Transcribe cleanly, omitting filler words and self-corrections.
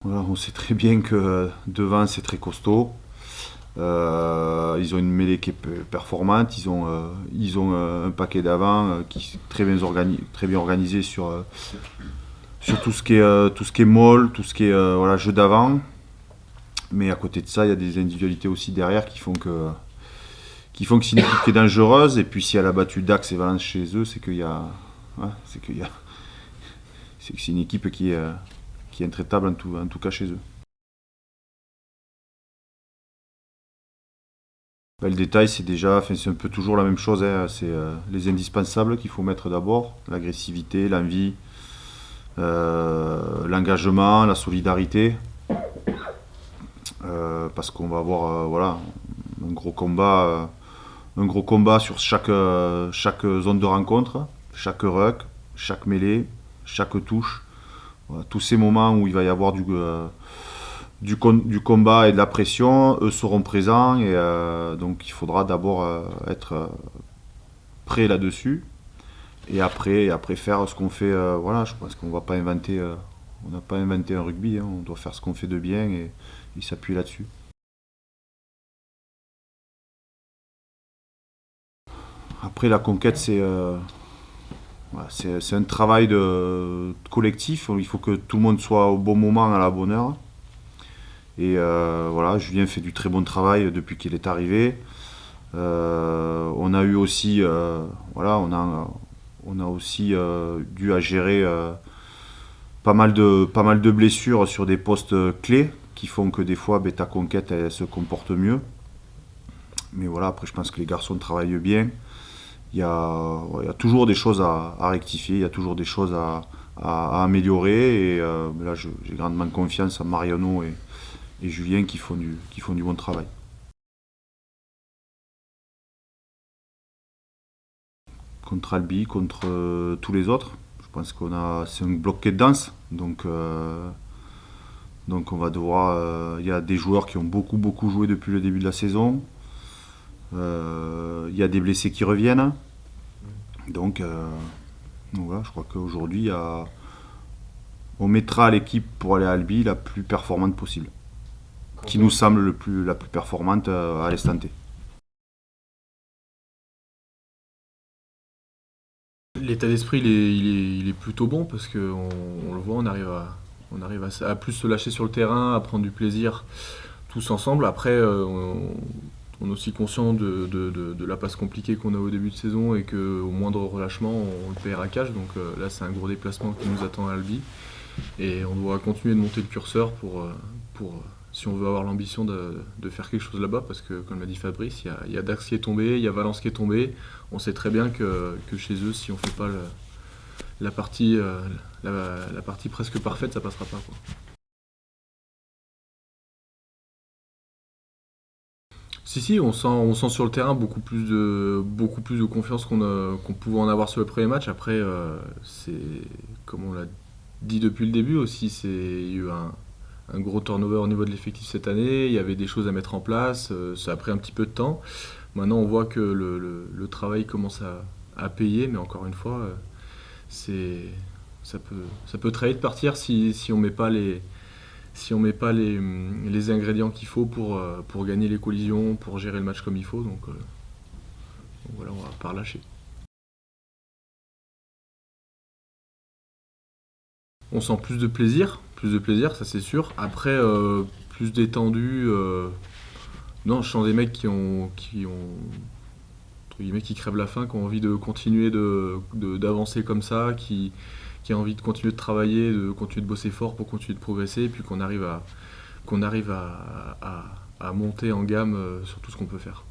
Voilà, on sait très bien que devant c'est très costaud. Ils ont une mêlée qui est performante. Ils ont un paquet d'avant qui est très bien organisé sur tout ce qui est molle, tout ce qui est voilà, jeu d'avant. Mais à côté de ça, il y a des individualités aussi derrière qui font que c'est une équipe qui est dangereuse. Et puis si elle a battu Dax et Valence chez eux, c'est qu'il y a, ouais, c'est que c'est une équipe qui est intraitable en tout cas chez eux. Ben, le détail, c'est déjà, enfin, c'est un peu toujours la même chose, hein. C'est les indispensables qu'il faut mettre d'abord, l'agressivité, l'envie, l'engagement, la solidarité, parce qu'on va avoir voilà, un gros combat sur chaque zone de rencontre, chaque ruck, chaque mêlée, chaque touche. Voilà, tous ces moments où il va y avoir du combat et de la pression, eux seront présents et donc il faudra d'abord être prêt là-dessus et après faire ce qu'on fait. Voilà, je pense qu'on va pas inventer, on n'a pas inventé un rugby, hein, on doit faire ce qu'on fait de bien et s'appuyer là-dessus. Après la conquête, voilà, c'est un travail de collectif. Il faut que tout le monde soit au bon moment à la bonne heure. Et voilà, Julien fait du très bon travail depuis qu'il est arrivé. On a eu aussi, voilà, on a aussi dû à gérer pas mal de blessures sur des postes clés qui font que des fois, ta conquête elle se comporte mieux. Mais voilà, après, je pense que les garçons travaillent bien. Il y a toujours des choses à rectifier, il y a toujours des choses à améliorer. Et là, j'ai grandement confiance en Mariano et Julien qui font du bon travail. Contre Albi, contre tous les autres. Je pense c'est un bloc qui est dense, donc on va devoir. Il y a des joueurs qui ont beaucoup joué depuis le début de la saison. Il y a des blessés qui reviennent, donc voilà, je crois qu'aujourd'hui on mettra l'équipe pour aller à Albi la plus performante possible, qui nous semble la plus performante à l'instant T. L'état d'esprit, il est plutôt bon parce qu'on on le voit, on arrive à plus se lâcher sur le terrain, à prendre du plaisir tous ensemble. Après, on est aussi conscient de la passe compliquée qu'on a au début de saison et qu'au moindre relâchement, on le perd à cage. Donc là, c'est un gros déplacement qui nous attend à Albi. Et on doit continuer de monter le curseur si on veut avoir l'ambition de faire quelque chose là-bas, parce que, comme l'a dit Fabrice, il y a Dax qui est tombé, il y a Valence qui est tombé. On sait très bien que chez eux, si on fait pas la partie, la partie presque parfaite, ça passera pas, quoi. Si, on sent sur le terrain beaucoup plus de confiance qu'on pouvait en avoir sur le premier match. Après, c'est comme on l'a dit depuis le début aussi, il y a eu un gros turnover au niveau de l'effectif cette année. Il y avait des choses à mettre en place. Ça a pris un petit peu de temps. Maintenant, on voit que le travail commence à payer, mais encore une fois, c'est ça peut très vite partir si on met pas les ingrédients qu'il faut pour gagner les collisions, pour gérer le match comme il faut. Donc voilà, on va pas relâcher. On sent plus de plaisir, ça c'est sûr. Après, plus détendu. Non, je sens des mecs entre guillemets, qui crèvent la faim, qui ont envie de continuer d'avancer comme ça, qui ont envie de continuer de travailler, de continuer de bosser fort pour continuer de progresser, et puis qu'on arrive à monter en gamme sur tout ce qu'on peut faire.